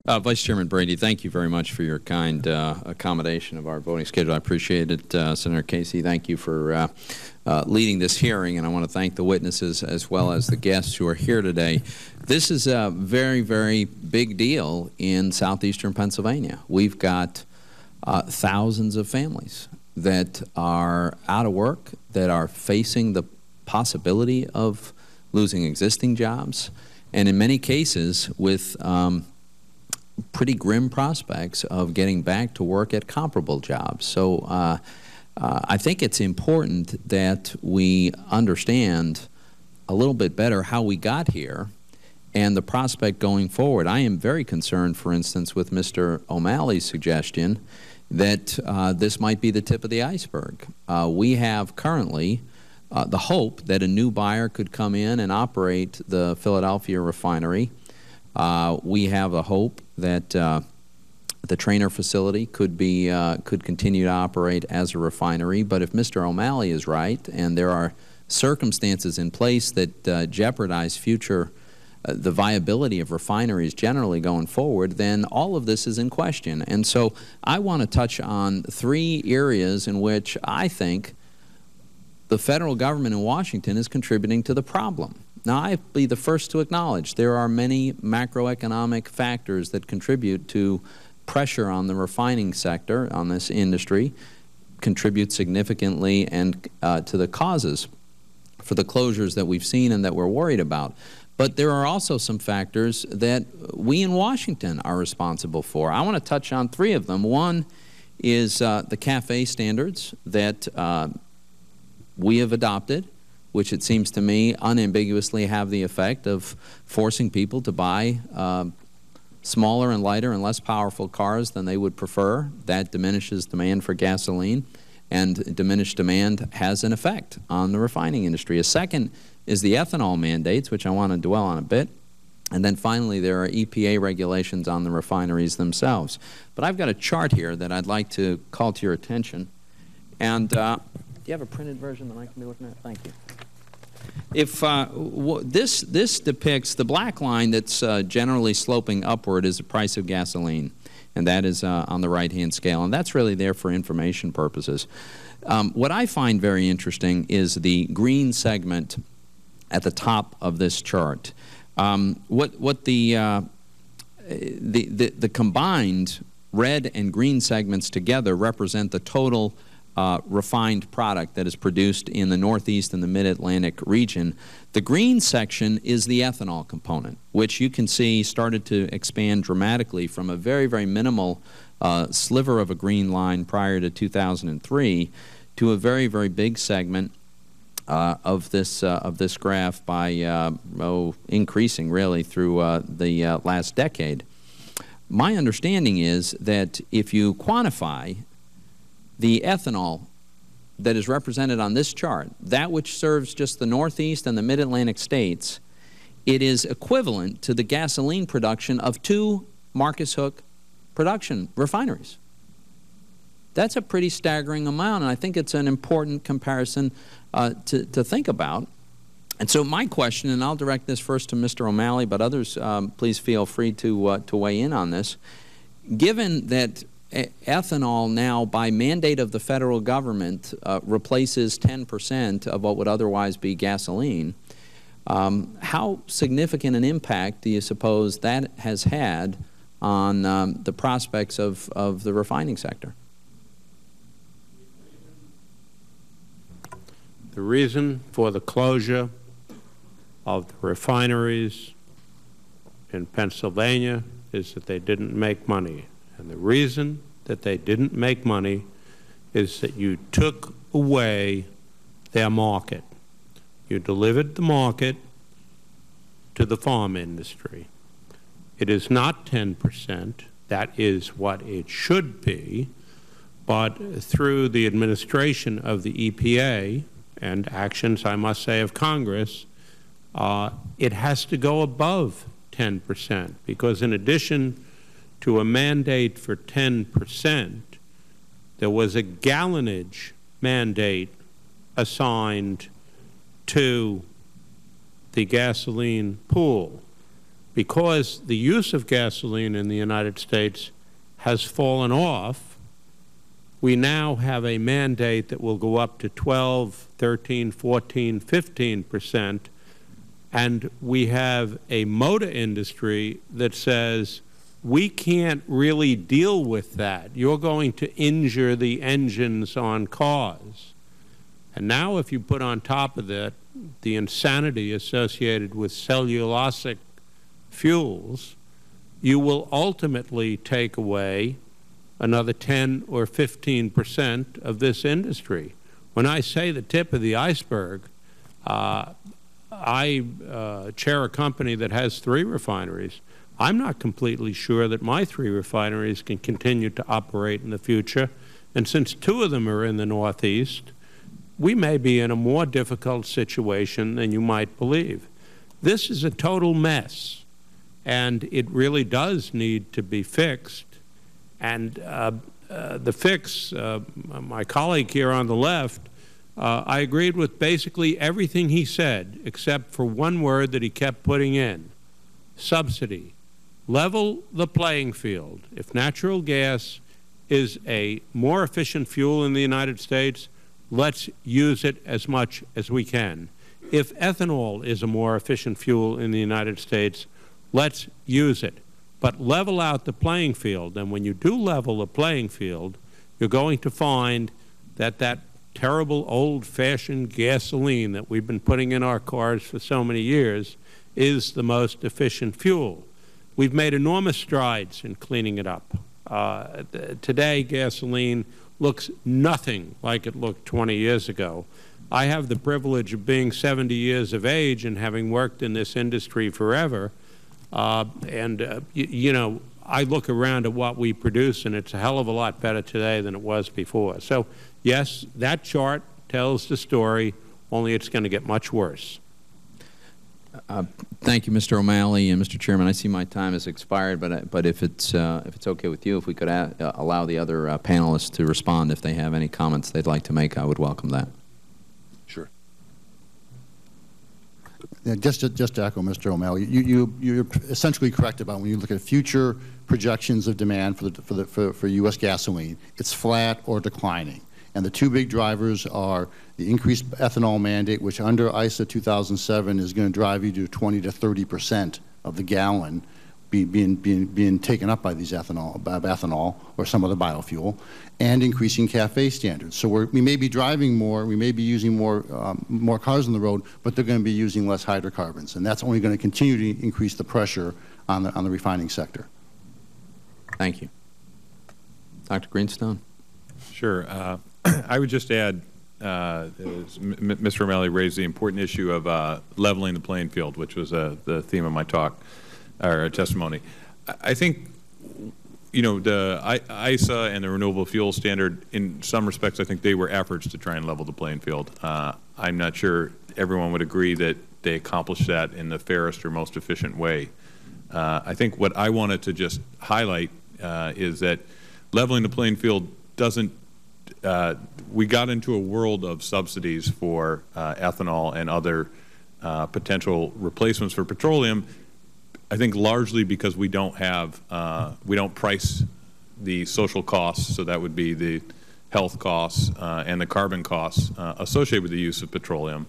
Vice Chairman Brady, thank you very much for your kind accommodation of our voting schedule. I appreciate it. Senator Casey, thank you for leading this hearing, and I want to thank the witnesses as well as the guests who are here today. This is a very, very big deal in southeastern Pennsylvania. We've got thousands of families that are out of work, that are facing the possibility of losing existing jobs, and in many cases with pretty grim prospects of getting back to work at comparable jobs. So I think it's important that we understand a little bit better how we got here and the prospect going forward. I am very concerned, for instance, with Mr. O'Malley's suggestion that this might be the tip of the iceberg. We have currently the hope that a new buyer could come in and operate the Philadelphia refinery. We have a hope that the Trainer facility could continue to operate as a refinery. But if Mr. O'Malley is right, and there are circumstances in place that jeopardize the viability of refineries generally going forward, then all of this is in question. And so I want to touch on 3 areas in which I think the federal government in Washington is contributing to the problem. Now, I'd be the first to acknowledge there are many macroeconomic factors that contribute to pressure on the refining sector, on this industry, contribute significantly and to the causes for the closures that we've seen and that we're worried about. But there are also some factors that we in Washington are responsible for. I want to touch on 3 of them. One is the CAFE standards that we have adopted, which it seems to me unambiguously have the effect of forcing people to buy smaller and lighter and less powerful cars than they would prefer. That diminishes demand for gasoline, and diminished demand has an effect on the refining industry. A second is the ethanol mandates, which I want to dwell on a bit. And then finally, there are EPA regulations on the refineries themselves. But I've got a chart here that I'd like to call to your attention. And do you have a printed version that I can be looking at? Thank you. If this depicts the black line that's generally sloping upward is the price of gasoline, and that is on the right-hand scale, and that's really there for information purposes. What I find very interesting is the green segment at the top of this chart. What the combined red and green segments together represent the total refined product that is produced in the Northeast and the Mid-Atlantic region. The green section is the ethanol component, which you can see started to expand dramatically from a very, very minimal sliver of a green line prior to 2003 to a very, very big segment of this graph by increasing really through the last decade. My understanding is that if you quantify the ethanol that is represented on this chart, that which serves just the Northeast and the Mid-Atlantic states, it is equivalent to the gasoline production of 2 Marcus Hook production refineries. That's a pretty staggering amount, and I think it's an important comparison to think about. And so my question, and I'll direct this first to Mr. O'Malley, but others please feel free to weigh in on this. Given that ethanol now, by mandate of the federal government, replaces 10% of what would otherwise be gasoline, how significant an impact do you suppose that has had on the prospects of the refining sector? The reason for the closure of the refineries in Pennsylvania is that they didn't make money. And the reason that they didn't make money is that you took away their market. You delivered the market to the farm industry. It is not 10%. That is what it should be. But through the administration of the EPA and actions, I must say, of Congress, it has to go above 10%, because in addition to a mandate for 10%, there was a gallonage mandate assigned to the gasoline pool, because the use of gasoline in the United States has fallen off, we now have a mandate that will go up to 12, 13, 14, 15%, and we have a motor industry that says, we can't really deal with that. You're going to injure the engines on cars. And now if you put on top of that the insanity associated with cellulosic fuels, you will ultimately take away another 10 or 15% of this industry. When I say the tip of the iceberg, I chair a company that has 3 refineries. I'm not completely sure that my 3 refineries can continue to operate in the future, and since 2 of them are in the Northeast, we may be in a more difficult situation than you might believe. This is a total mess, and it really does need to be fixed. And the fix, my colleague here on the left, I agreed with basically everything he said, except for one word that he kept putting in: subsidy. Level the playing field. If natural gas is a more efficient fuel in the United States, let's use it as much as we can. If ethanol is a more efficient fuel in the United States, let's use it. But level out the playing field. And when you do level the playing field, you're going to find that that terrible old-fashioned gasoline that we've been putting in our cars for so many years is the most efficient fuel. We've made enormous strides in cleaning it up. Today, gasoline looks nothing like it looked 20 years ago. I have the privilege of being 70 years of age and having worked in this industry forever. You know, I look around at what we produce, and it's a hell of a lot better today than it was before. So, yes, that chart tells the story, only it's going to get much worse. Thank you, Mr. O'Malley. And Mr. Chairman, I see my time has expired, but if it's okay with you, if we could allow the other panelists to respond if they have any comments they'd like to make, I would welcome that. Sure. Yeah, just to echo Mr. O'Malley, you're essentially correct about when you look at future projections of demand for U.S. gasoline, it's flat or declining. And the 2 big drivers are the increased ethanol mandate, which under ISA 2007 is going to drive you to 20 to 30% of the gallon being taken up by these ethanol or some other biofuel, and increasing CAFE standards. So we may be driving more, we may be using more cars on the road, but they're going to be using less hydrocarbons, and that's only going to continue to increase the pressure on the refining sector. Thank you. Dr. Greenstone. Sure. I would just add, Mr. O'Malley raised the important issue of leveling the playing field, which was the theme of my talk or testimony. I think, you know, the ISA and the renewable fuel standard, in some respects, I think they were efforts to try and level the playing field. I'm not sure everyone would agree that they accomplished that in the fairest or most efficient way. I think what I wanted to just highlight is that leveling the playing field doesn't we got into a world of subsidies for ethanol and other potential replacements for petroleum, I think largely because we don't price the social costs, so that would be the health costs and the carbon costs associated with the use of petroleum.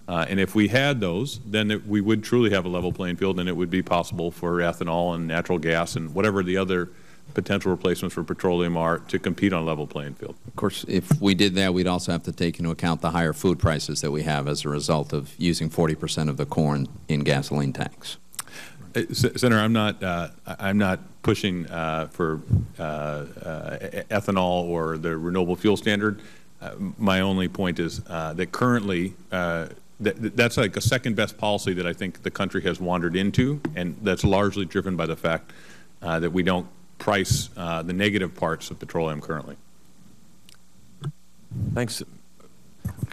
And if we had those, then we would truly have a level playing field, and it would be possible for ethanol and natural gas and whatever the other potential replacements for petroleum are to compete on a level playing field. Of course, if we did that, we'd also have to take into account the higher food prices that we have as a result of using 40% of the corn in gasoline tanks. Senator, I'm not pushing for ethanol or the renewable fuel standard. My only point is that currently that's like a second best policy that I think the country has wandered into, and that's largely driven by the fact that we don't price the negative parts of petroleum currently. Thanks.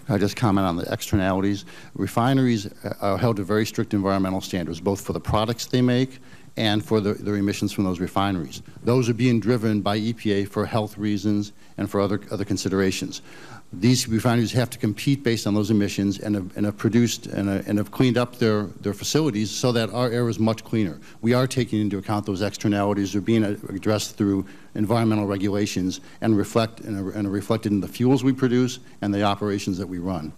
I'll just comment on the externalities. Refineries are held to very strict environmental standards, both for the products they make and for the emissions from those refineries. Those are being driven by EPA for health reasons and for other considerations. These refineries have to compete based on those emissions and have produced and have cleaned up their facilities so that our air is much cleaner. We are taking into account those externalities. They're being addressed through environmental regulations and reflected in the fuels we produce and the operations that we run.